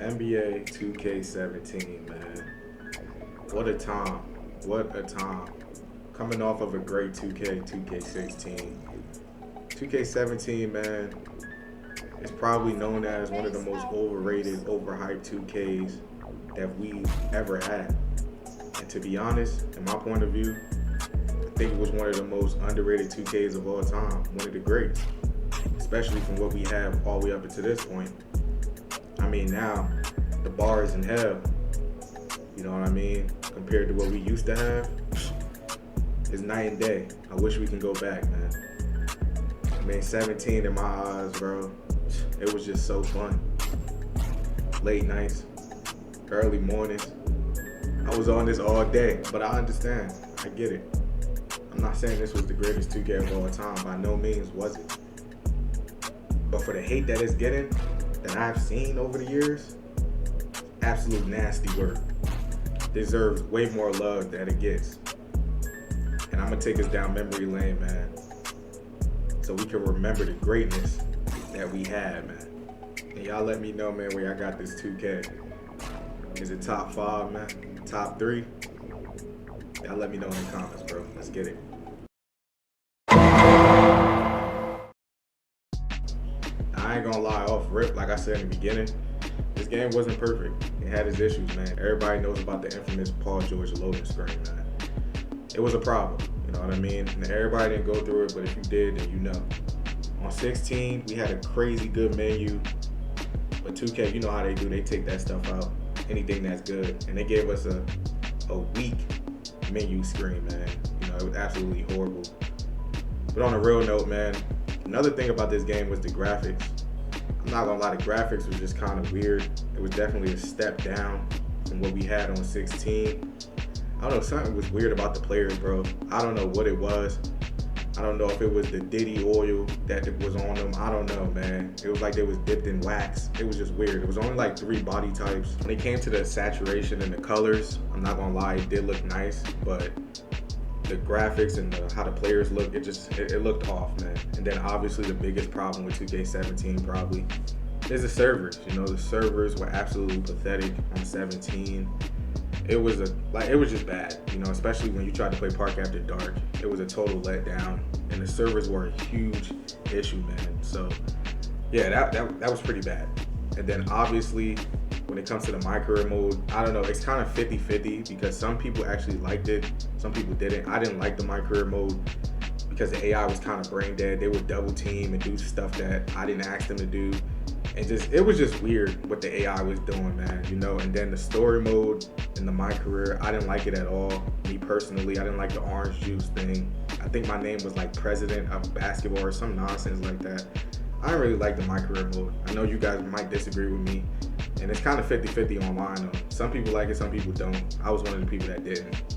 NBA 2K17, man. What a time. What a time. Coming off of a great 2K, 2K16. 2K17, man, is probably known as one of the most overrated, overhyped 2Ks that we've ever had. And to be honest, in my point of view, I think it was one of the most underrated 2Ks of all time. One of the greats. Especially from what we have all the way up until this point. I mean, now, the bar is in hell. You know what I mean? Compared to what we used to have, it's night and day. I wish we can go back, man. I mean, 17 in my eyes, bro. It was just so fun. Late nights, early mornings. I was on this all day, but I understand. I get it. I'm not saying this was the greatest 2K of all time. By no means was it. But for the hate that it's getting, that I've seen over the years, absolute nasty work. Deserves way more love than it gets. And I'm gonna take us down memory lane, man, so we can remember the greatness that we had, man. And y'all let me know, man, where y'all got this 2K. Is it top 5, man? Top 3? Y'all let me know in the comments, bro. Let's get it. I ain't gonna lie, off rip, like I said in the beginning, this game wasn't perfect. It had its issues, man. Everybody knows about the infamous Paul George loading screen, man. It was a problem, you know what I mean? And everybody didn't go through it, but if you did, then you know. On 16, we had a crazy good menu, but 2K, you know how they do, they take that stuff out, anything that's good. And they gave us a weak menu screen, man. You know, it was absolutely horrible. But on a real note, man, another thing about this game was the graphics. I'm not gonna lie, the graphics was just kind of weird. It was definitely a step down from what we had on 16. I don't know, something was weird about the players, bro. I don't know what it was. I don't know if it was the Diddy oil that was on them. I don't know, man. It was like they was dipped in wax. It was just weird. It was only like 3 body types. When it came to the saturation and the colors, I'm not gonna lie, it did look nice, but the graphics and how the players look, it looked off, man. And then obviously the biggest problem with 2K17 probably is the servers. You know, the servers were absolutely pathetic on 17. It was just bad, you know, especially when you tried to play Park After Dark. It was a total letdown, and the servers were a huge issue, man. So yeah, that was pretty bad. And then obviously when it comes to the mycareer mode, I don't know, it's kind of 50-50 because some people actually liked it, some people didn't. I didn't like the mycareer mode because the AI was kind of brain dead. They would double team and do stuff that I didn't ask them to do. And it was just weird what the AI was doing, man, you know. And then the story mode in the mycareer, I didn't like it at all. Me personally, I didn't like the orange juice thing. I think my name was like president of basketball or some nonsense like that. I don't really like the mycareer mode. I know you guys might disagree with me, and it's kind of 50-50 online though. Some people like it, some people don't. I was one of the people that didn't.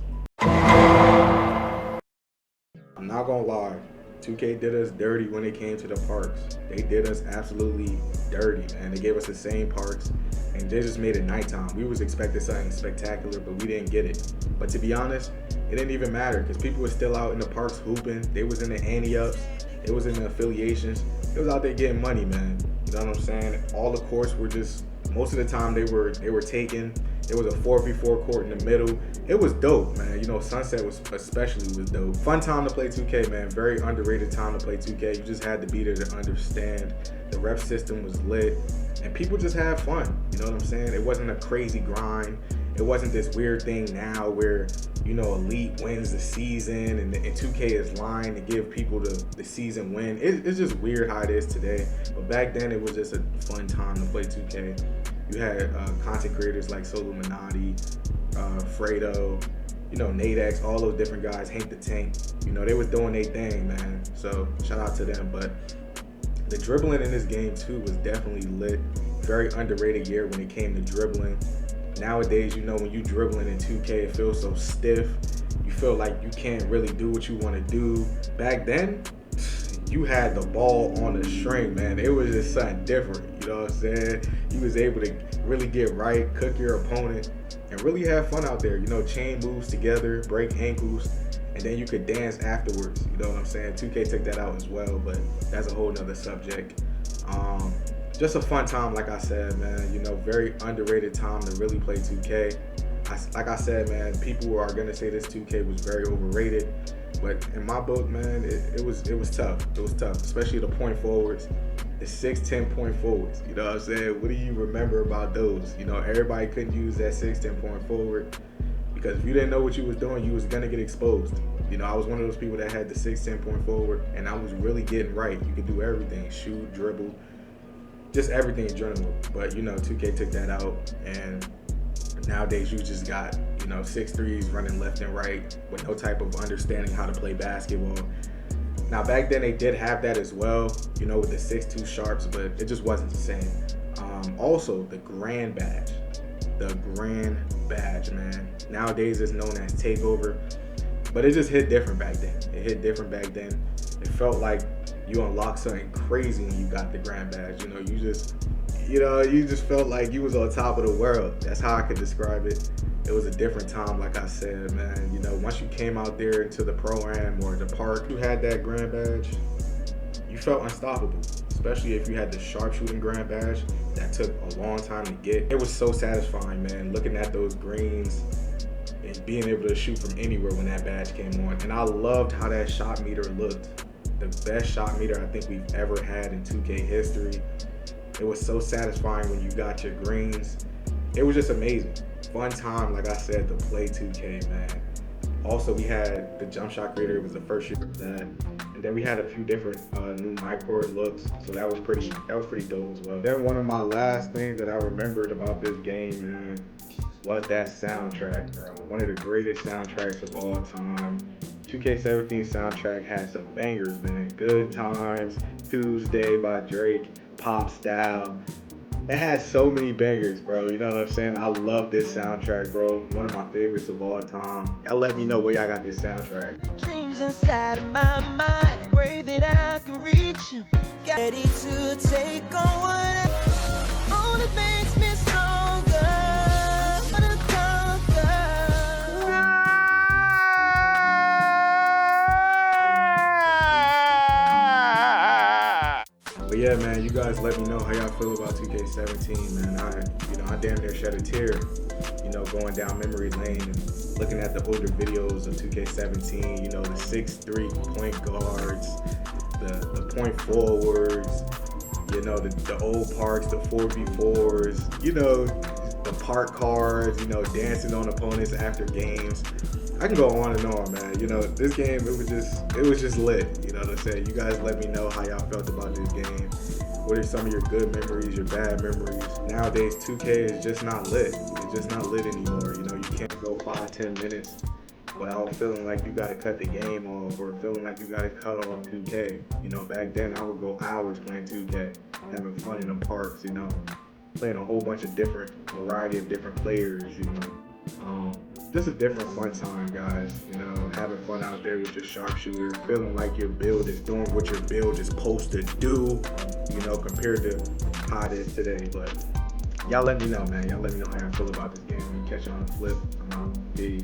I'm not gonna lie, 2K did us dirty when it came to the parks. They did us absolutely dirty, man. They gave us the same parks, and they just made it nighttime. We was expecting something spectacular, but we didn't get it. But to be honest, it didn't even matter because people were still out in the parks hooping. They was in the ante-ups. It was in the affiliations. It was out there getting money, man. You know what I'm saying? All the courts were just, most of the time they were taken. There was a 4v4 court in the middle. It was dope, man. You know, Sunset especially was dope. Fun time to play 2K, man. Very underrated time to play 2K. You just had to be there to understand. The ref system was lit, and people just had fun. You know what I'm saying? It wasn't a crazy grind. It wasn't this weird thing now where, you know, Elite wins the season and 2K is lying to give people the season win. It's just weird how it is today. But back then, it was just a fun time to play 2K. You had content creators like Soluminati, Fredo, you know, Nadex, all those different guys, Hank the Tank. You know, they was doing their thing, man. So shout out to them. But the dribbling in this game too was definitely lit. Very underrated year when it came to dribbling. Nowadays, you know, when you dribbling in 2K, it feels so stiff. You feel like you can't really do what you want to do. Back then, you had the ball on the string, man. It was just something different, you know what I'm saying? You was able to really get right, cook your opponent, and really have fun out there. You know, chain moves together, break ankles, and then you could dance afterwards. You know what I'm saying? 2K took that out as well, but that's a whole nother subject. just a fun time, like I said, man. You know, very underrated time to really play 2K. Like I said, man, people are gonna say this 2K was very overrated, but in my book, man, it was tough. It was tough, especially the point forwards, the 6'10" point forwards. You know what I'm saying? What do you remember about those? You know, everybody couldn't use that 6'10" point forward because if you didn't know what you was doing, you was gonna get exposed. You know, I was one of those people that had the 6'10" point forward, and I was really getting right. You could do everything: shoot, dribble, just everything in general. But you know, 2K took that out, and nowadays you just got, you know, 6'3s running left and right with no type of understanding how to play basketball. Now back then they did have that as well, you know, with the 6'2 sharps, but it just wasn't the same. Also the grand badge, man. Nowadays it's known as takeover, but it just hit different back then. It felt like you unlocked something crazy when you got the grand badge. You know, you just felt like you was on top of the world. That's how I could describe it. It was a different time, like I said, man. You know, once you came out there into the pro-am or the park, you had that grand badge, you felt unstoppable, especially if you had the sharpshooting grand badge. That took a long time to get. It was so satisfying, man, looking at those greens and being able to shoot from anywhere when that badge came on. And I loved how that shot meter looked. The best shot meter I think we've ever had in 2K history. It was so satisfying when you got your greens. It was just amazing. Fun time, like I said, to play 2K, man. Also, we had the jump shot creator. It was the first year of that. And then we had a few different new mycareer looks. So that was pretty dope as well. Then one of my last things that I remembered about this game, man, was that soundtrack, bro. One of the greatest soundtracks of all time. 2K17 soundtrack had some bangers, man. Good Times, Tuesday by Drake, Pop Style. It had so many bangers, bro. You know what I'm saying? I love this soundtrack, bro. One of my favorites of all time. Y'all let me know where y'all got this soundtrack. Dreams inside of my mind, pray that I can reach them. Ready to take on whatever only makes me stronger. Wanna conquer. But yeah, man, you guys let me know how y'all feel about 2K17, man. I damn near shed a tear, you know, going down memory lane and looking at the older videos of 2K17, you know, the 6'3" point guards, the point forwards, you know, the old parks, the 4v4s, you know, the park cars, you know, dancing on opponents after games. I can go on and on, man. You know, this game, it was just lit. You know what I'm saying? You guys let me know how y'all felt about this game. What are some of your good memories, your bad memories? Nowadays, 2K is just not lit. It's just not lit anymore. You know, you can't go 5-10 minutes without feeling like you gotta cut the game off or feeling like you gotta cut off 2K. You know, back then I would go hours playing 2K, having fun in the parks, you know, playing a whole bunch of variety of different players, you know. Just a different fun time, guys. You know, having fun out there with your sharpshooter, feeling like your build is doing what your build is supposed to do, you know, compared to how it is today. But y'all let me know, man. Y'all let me know how y'all feel about this game. Catch you on the flip. Peace.